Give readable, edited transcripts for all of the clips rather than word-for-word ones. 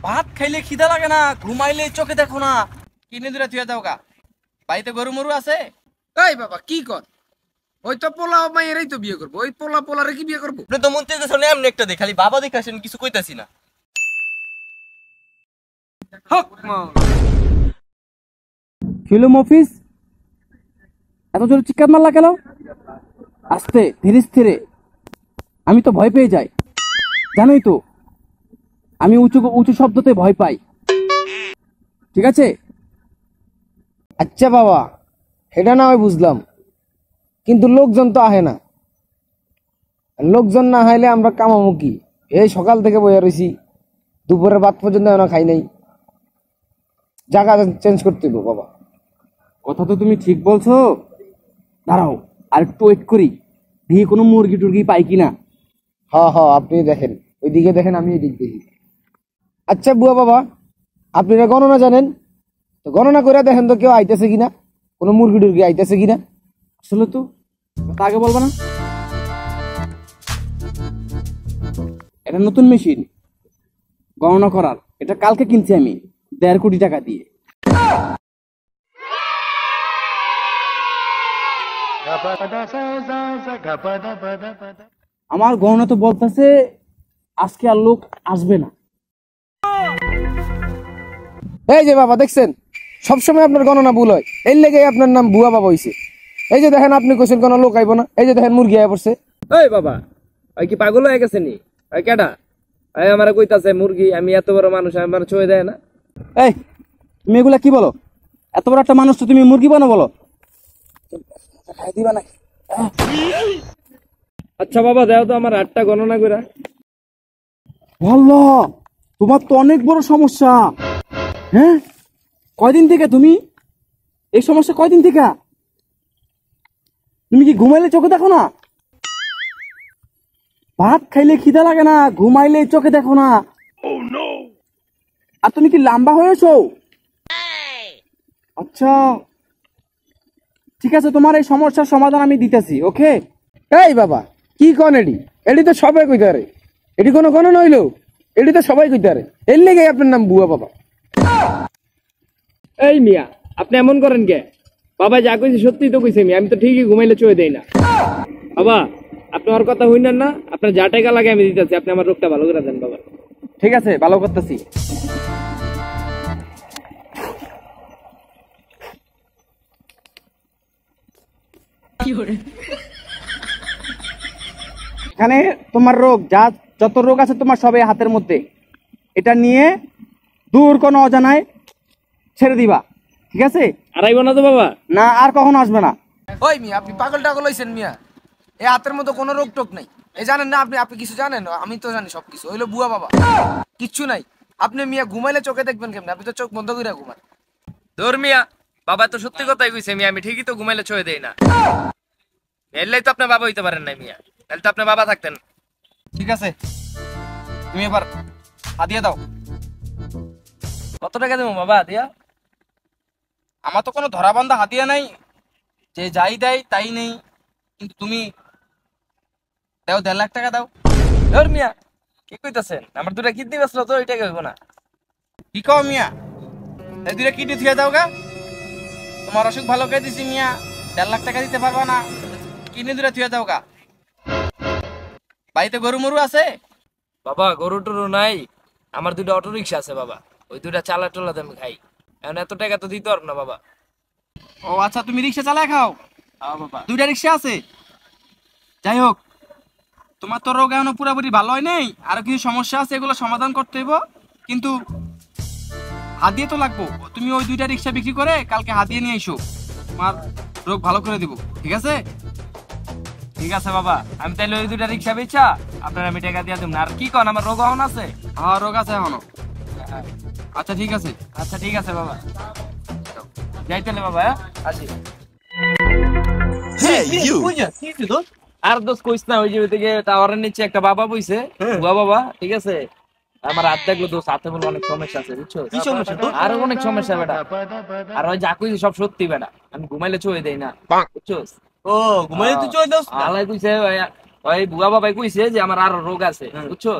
ভাত খাইলে খিদা লাগে না, ঘুমাইলে চোখে দেখো না, কিনে দূরে থুয়ে দাও গা। বাড়িতে গরু মরু আছে? এই বাবা কি কর, ওই তো পোলা মাইয়েরই তো বিয়ে করবো, ওই পোলা পোলারে কি বিয়ে করবো? আপনি তো মন চাইতেছেন এমনি একটা দেখ, খালি বাবা দেখে আসেন, কিছু কইতাছি না। হক ফিল্ম অফিস এত জোরে চিৎকার মারলা কেন? আস্তে ধীরে স্থিরে, আমি তো ভয় পেয়ে যাই, জানোই তো আমি উঁচু উঁচু শব্দতে ভয় পাই, ঠিক আছে? আচ্ছা বাবা, এটা না হয় বুঝলাম, কিন্তু লোকজন তো আহে না। লোকজন না হাইলে আমরা কামামু কি? এই সকাল থেকে বইয়া রয়েছি, দুপুরের ভাত পর্যন্ত এখনো খাই নাই। জায়গা চেঞ্জ করতে হইব বাবা। কথা তো তুমি ঠিক বলছো, দাঁড়াও আর একটু ওয়েট করি, দেখি কোনো মুরগি টুরগি পাই কিনা। হ আপনি দেখেন, ওইদিকে দেখেন, আমি এদিক দেখি। আচ্ছা বুয়া বাবা, আপনারা গণনা জানেন তো, গণনা করে দেখেন তো কেউ আইতেছে কিনা, কোনো মুরগি টুরগি আইতেছে কিনা। আসলে তো আগে বলবা না, এটা নতুন মেশিন গণনা করার, এটা কালকে কিনছি আমি 1.5 কোটি টাকা দিয়ে। আমার গণনা তো বলতেছে আজকে আর লোক আসবে না। এই যে বাবা দেখছেন, সবসময় আপনার গণনা ভুল হয়, এর লেগে আপনার নাম বুয়া বাবা হইছে। এই যে দেখেন, আপনি কোশ্চেন কোনো লোক আইব না, এই যে দেখেন মুরগি আয়া পড়ছে। এই বাবা, ওই কি পাগল হয়ে গেছে নি? ওই কেডা ওই আমার কইতাছে মুরগি? আমি এত বড় মানুষ, আমার ছুঁয়ে দেয় না। এই তুমি এগুলা কি বলো? এত বড় একটা মানুষ তো তুমি মুরগি বানো বলো? দিবা নাকি? আচ্ছা বাবা, দেও তো আমার 8টা গণনা করে। আল্লাহ, তোমার তো অনেক বড় সমস্যা। হ্যাঁ, কয়দিন থেকে তুমি এই সমস্যা? কয়দিন থেকে? তুমি কি ঘুমাইলে চোখে দেখো না? ভাত খাইলে খিদা লাগে না, ঘুমাইলে চোখে দেখো না। আর তুমি কি লম্বা হয়েছো? আচ্ছা ঠিক আছে, তোমার এই সমস্যার সমাধান আমি দিতেছি, ওকে? এই বাবা কি কন, এডি তো সবাই কইতে পারে, এডি কোনো গণনা হইলো? এডি তো সবাই কইতে পারে, এর লেগে আপনার নাম বুয়া বাবা। এই মিয়া, আপনি এমন করেন কে? বাবা যা কইছে সত্যি তো কইছে মিয়া, আমি তো ঠিকই ঘুমাইলে ছুঁয়ে দেই না। বাবা আপনি আমার কথা হইনেন না, আপনার যা টাকা লাগে আমি দিতেছি, আপনি আমার রোগটা ভালো করে দেন বাবা। ঠিক আছে, ভালো করতেছি। এখানে তোমার রোগ, যত রোগ আছে তোমার সবে হাতের মধ্যে, এটা নিয়ে দূর কোনো অজানায় ছেড়ে দিবা, ঠিক আছে? আর আইব না তো বাবা? না, আর কখনো আসবে না। ওই মিয়া, আপনি পাগল টাগল হইছেন মিয়া? এই হাতের মতো কোনো রোগ টোক নাই, এই জানেন না আপনি? আপনি কিছু জানেন? আমি তো জানি সবকিছু, হইলো বুয়া বাবা, কিচ্ছু নাই। আপনি মিয়া ঘুমাইলে চোখে দেখবেন কেমনে? আপনি তো চোখ বন্ধ করে ঘুমান। ধর মিয়া, বাবা তো সত্যি কথাই কইছে মিয়া, আমি ঠিকই তো ঘুমাইলে ছুঁয়ে দেই না। এলেই তো আপনার বাবা হইতে পারেন না মিয়া, তাহলে তো আপনার বাবা থাকতেন। ঠিক আছে, তুমি এবার হাদিয়া দাও। কত টাকা দেবো বাবা দিয়া? আমার তো কোনো ধরাবান্ধা হাতিয়া নাই, যে যাই দেয় তাই নেই, কিন্তু তুমি দাও, 1.5 লাখ টাকা দাও। ধর মিয়া, কি কইতাছেন? আমার 2টা কিডনি বেচলো তো, ওই টাকা হইব না। কি কও মিয়া? এই 2টা কিডনি থুয়ে দাও গা। তোমার অসুখ ভালো করে দিছি মিয়া, 1.5 লাখ টাকা দিতে পারবা না? কিডনি 2টা থুয়ে দাও গা। বাড়িতে গরু মরু আছে? বাবা গরু টরু নাই, আমার 2টা অটো রিক্সা আছে বাবা, ওই 2টা চালা টোলাতে আমি খাই, এখন এত টাকা তো দিতে পারব না বাবা। ও আচ্ছা, তুমি রিক্সা চালায় খাও? বাবা 2টা রিক্সা আছে। যাই হোক, তোমার তো রোগ এখনো পুরোপুরি ভালো হয় নাই, আরো কিছু সমস্যা আছে, এগুলো সমাধান করতে হইব, কিন্তু হাদিয়ে তো লাগবো। তুমি ওই 2টা রিক্সা বিক্রি করে কালকে হাদিয়ে নিয়ে এসো, তোমার রোগ ভালো করে দিব, ঠিক আছে? ঠিক আছে বাবা, আমি তাইলে ওই 2টা রিক্সা বেচা আপনার আমি টাকা দিয়ে দেব না। আর কি কন, আমার রোগ এখন আছে? হ্যাঁ, রোগ আছে এখনো। আচ্ছা ঠিক আছে। আচ্ছা ঠিক আছে বাবা, যাই তাহলে বাবা, হ্যাঁ আসি। আর দোষ কইস না, ওই যে ওই থেকে টাওয়ারের নিচে একটা বাবা বইছে, বুয়া বাবা, ঠিক আছে? আমার হাত দেখলো দোষ, হাতে বলে অনেক সমস্যা আছে, বুঝছো? কি সমস্যা তোর? আরো অনেক সমস্যা বেটা, আর ওই যা কইছে সব সত্যি বেটা, আমি ঘুমাইলে ছুঁয়ে দেই না, বুঝছো? ও ঘুমাইলে তুই চলে দাও? আলাই কইছে ওই বুয়া বাবাই কইছে যে আমার আরো রোগ আছে, বুঝছো?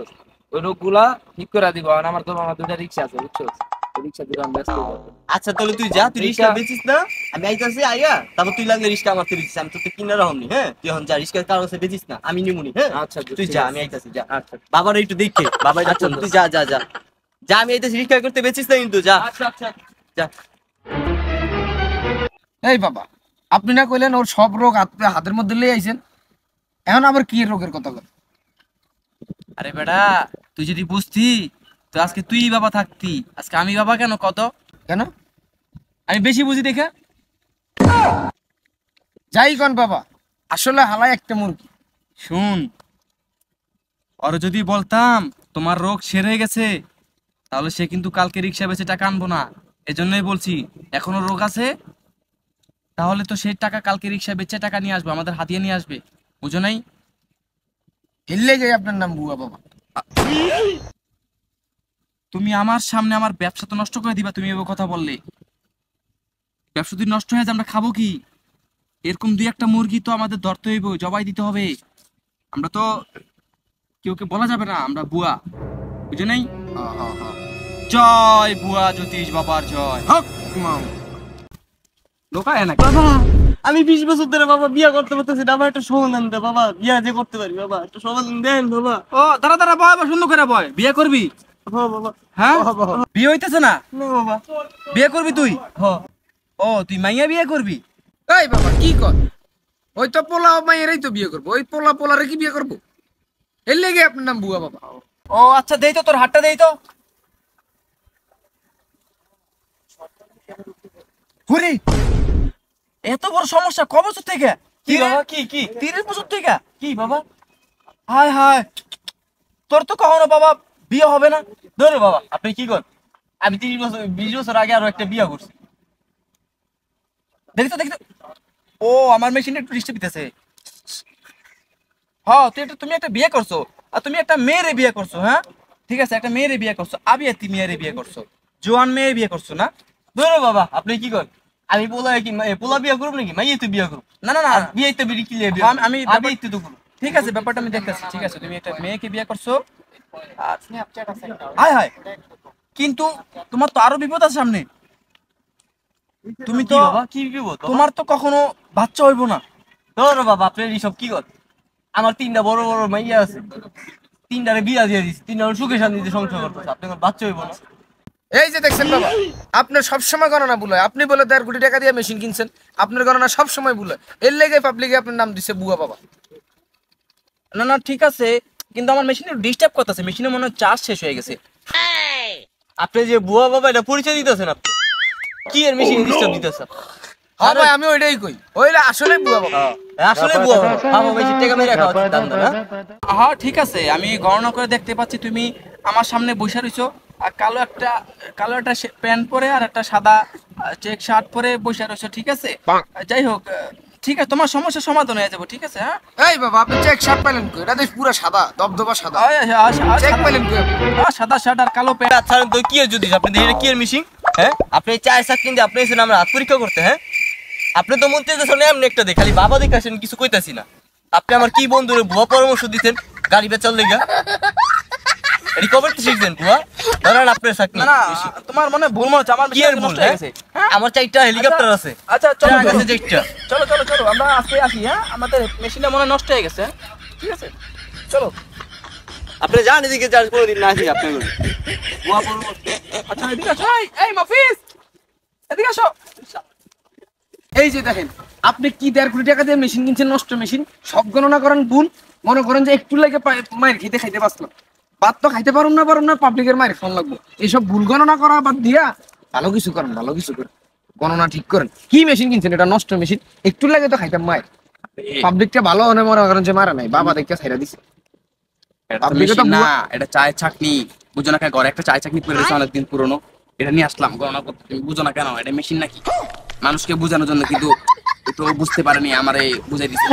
ওই রোগগুলা ঠিক করে দিব। আর আমার তো আমার দুটা রিক্সা আছে, বুঝছো? রিক্সা দুটো আমি ব্যস্ত করবো। আচ্ছা তাহলে তুই যা, তুই রিস্কা বেচিস না, আমি আইতাছি আইয়া, তারপর তুই লাগলে রিস্কা আমার তুই দিচ্ছিস, আমি তো কিনা রহমনি। হ্যাঁ তুই এখন যা, রিস্কার কারো কাছে বেচিস না, আমি নিমুনি। হ্যাঁ আচ্ছা তুই ঠিক যা, আছে। আমি আইতাছি, যা। আচ্ছা বাবার একটু দেখে, বাবা আচ্ছা, তুই যা যা যা যা, আমি আইতাছি, রিস্কা করতে বেচিস না কিন্তু, যা আচ্ছা আচ্ছা। যা। এই বাবা, আপনি না কইলেন ওর সব রোগ হাতের মধ্যে লিয়ে আইছেন, এখন আবার কি রোগের কথা বলেন? আরে বেটা, তুই যদি বুঝতি তো আজকে তুই বাবা থাকতি, আজকে আমি বাবা কেন কত? কেন? আমি বেশি বুঝি দেখে। যাই কোন বাবা, আসলে হালাই একটা মুরগি। শুন, ওর যদি বলতাম তোমার রোগ সেরে গেছে, তাহলে সে কিন্তু কালকে রিক্সা বেচে টাকা আনবো না। এজন্যই বলছি এখনো রোগ আছে, তাহলে তো সেই টাকা কালকে রিক্সা বেচে টাকা নিয়ে আসবে, আমাদের হাতিয়ে নিয়ে আসবে, বুঝো নাই? হেললে যাই আপনার নাম বুয়া বাবা। তুমি আমার সামনে আমার ব্যবসা তো নষ্ট করে দিবা, তুমি এভাবে কথা বললে। ব্যবসা যদি নষ্ট হয়ে যায় আমরা খাবো কি? এরকম দুই একটা মুরগি তো আমাদের ধরতে হইব, জবাই দিতে হবে। আমরা তো কেউকে বলা যাবে না আমরা বুয়া, বুঝো নাই? জয় বুয়া জ্যোতিষ বাবার জয়। হক মাও লোকায় না বাবা আমি 20 বছর ধরে বাবা বিয়া করতে পারতেছি না, আমার একটা সমাধান দে বাবা, বিয়া যে করতে পারি বাবা, একটা সমাধান দেন বাবা। ও দাঁড়া দাঁড়া, বয় বয়, সুন্দর করে বয়। বিয়ে করবি? হ্যাঁ বাবা। হ্যাঁ বিয়ে হইতেছে না? না বাবা। বিয়ে করবি তুই? হ্যাঁ। ও তুই মাইয়া বিয়ে করবি? এই বাবা কি কর? ওই তো পোলা মাইয়েরাই তো বিয়ে করবো, ওই পোলা পোলারে কি বিয়ে করবো? এর লেগে আপনার নাম বুয়া বাবা। ও আচ্ছা, দেই তো তোর হাতটা, দেই তো। হুরি, এত বড় সমস্যা ক বছর থেকে? কি বাবা, কি কি 30 বছর থেকে? কি বাবা? হায় হায়, তোর তো কখনো বাবা বিয়ে হবে না? ধরো বাবা, আপনি কি করেন? আমি 30 বছর 20 বছর আগে আরো একটা বিয়া করছি। দেখি তো দেখি তো। ও আমার মেশিনে একটু ডিস্টার্ব দিতেছে। হ্যাঁ তুমি একটা বিয়ে করছো, আর তুমি একটা মেয়েরে বিয়ে করছো। হ্যাঁ ঠিক আছে, একটা মেয়েরে বিয়ে করছো, আবিয়াতি মেয়েরে বিয়ে করছো, জোয়ান মেয়ে বিয়ে করছো না? ধরো বাবা, আপনি কি করেন? আমি পোলা কি পোলা বিয়া করবো নাকি মাইয়ে তো বিয়া করবো? না না না, বিয়ে তো বিড়ি কিলে বিয়া, আমি আমি তো তো করবো। ঠিক আছে, ব্যাপারটা আমি দেখতেছি। ঠিক আছে, তুমি একটা মেয়েকে বিয়ে করছো, আর হায় হায়, কিন্তু তোমার তো আরো বিপদ আছে সামনে। তুমি কি তো বাবা, কি বিপদ? তোমার তো কখনো বাচ্চা হইব না। ধরো বাবা, আপনি এইসব কি করেন? আমার 3টা বড় বড় মাইয়া আছে, 3টারে বিয়া দিয়ে দিচ্ছি, 3টা সুখে শান্তিতে সংসার করতেছে, আপনার বাচ্চা হইব না? এই যে দেখছেন বাবা, আপনার সবসময় গণনা ভুল হয়। আপনি বলে 1.5 কোটি টাকা দিয়ে মেশিন কিনছেন, আপনার গণনা সবসময় ভুল হয়। এর লেগে পাবলিকে আপনার নাম দিছে বুয়া বাবা। না না ঠিক আছে, কিন্তু আমার মেশিনে ডিস্টার্ব করতেছে, মেশিনে মনে হয় চার্জ শেষ হয়ে গেছে। আপনি যে বুয়া বাবা এটা পরিচয় দিতেছেন, আপনি কি এর মেশিন ডিস্টার্ব দিতেছেন? হ্যাঁ ভাই, আমি ওইটাই কই, ওইটা আসলে বুয়া বাবা। আসলে বুয়া বাবা, বাবা বেশি টাকা মেরে খাওয়া উচিত না? হ্যাঁ ঠিক আছে, আমি গণনা করে দেখতে পাচ্ছি তুমি আমার সামনে বসে রইছো, আর কালো একটা প্যান্ট পরে আর একটা সাদা চেক শার্ট পরে বসে রইছো। ঠিক আছে, যাই হোক, ঠিক আছে, তোমার সমস্যার সমাধান হয়ে যাবে। ঠিক আছে, হ্যাঁ। এই বাবা, আপনি চেক শার্ট পাইলেন কই? এটা দেখ পুরো সাদা, দবদবা সাদা। চেক পাইলেন কই আপনি? সাদা শার্ট আর কালো প্যান্ট। আচ্ছা তো কি এর যদি আপনি দেখেন কি এর মেশিন? হ্যাঁ আপনি চায় চাকরি দিয়ে আপনি এসেছেন আমরা হাত পরীক্ষা করতে? হ্যাঁ আপনি তো মন থেকে শুনে এমনি একটা দেখ, খালি বাবা দেখে আসেন, কিছু কইতাছি না। আপনি আমার কি বন্ধুরে ভুয়া পরামর্শ দিতেন গাড়ি বেচার লেগা? এটি কবে থেকে শিখছেন ভুয়া? ধরেন আপনার চাকরি। না না, তোমার মনে ভুল মনে হচ্ছে, আমার কি এর ভুল? নষ্ট হয়ে গেছে। হ্যাঁ? আমার 4টা হেলিকপ্টার আছে। আচ্ছা চলো চার আছে 4টা। চলো চলো চলো, আমরা আজকে আসি। হ্যাঁ, আমাদের মেশিনটা মনে হয় নষ্ট হয়ে গেছে। ঠিক আছে, চলো। আপনি যান এদিকে, চার্জ করে দিন না আসি আপনার ভুয়া পরামর্শ। আচ্ছা এদিকে আসো, এই মাফিজ, এদিকে আসো। এই যে দেখেন, আপনি কি 1.5 কোটি টাকা দিয়ে মেশিন কিনছেন, নষ্ট মেশিন। সব গণনা করেন ভুল, মনে করেন যে একটু লাগে মায়ের খাইতে বাঁচলাম, বাদ তো খাইতে পারুন না পাবলিকের মায়ের ফোন লাগবো। এইসব ভুল গণনা করা বাদ দিয়া ভালো কিছু করেন, ভালো কিছু করেন, গণনা ঠিক করেন। কি মেশিন কিনছেন? এটা নষ্ট মেশিন, একটু লাগে তো খাইতাম মায়ের। পাবলিকটা ভালো হনে মনে করেন যে মারা নাই, বাবা দেখতে ছাইরা দিছে। পাবলিকে তো না, এটা চায়ের চাকনি, বুঝো না কেন? ঘরে একটা চায়ের চাকনি পড়ে রয়েছে অনেকদিন পুরনো, এটা নিয়ে আসলাম গণনা করতে। তুমি বুঝো না কেন? এটা মেশিন নাকি? মানুষকে বোঝানোর জন্য, কিন্তু একটু বুঝতে পারেনি, আমারে বুঝাই দিচ্ছে।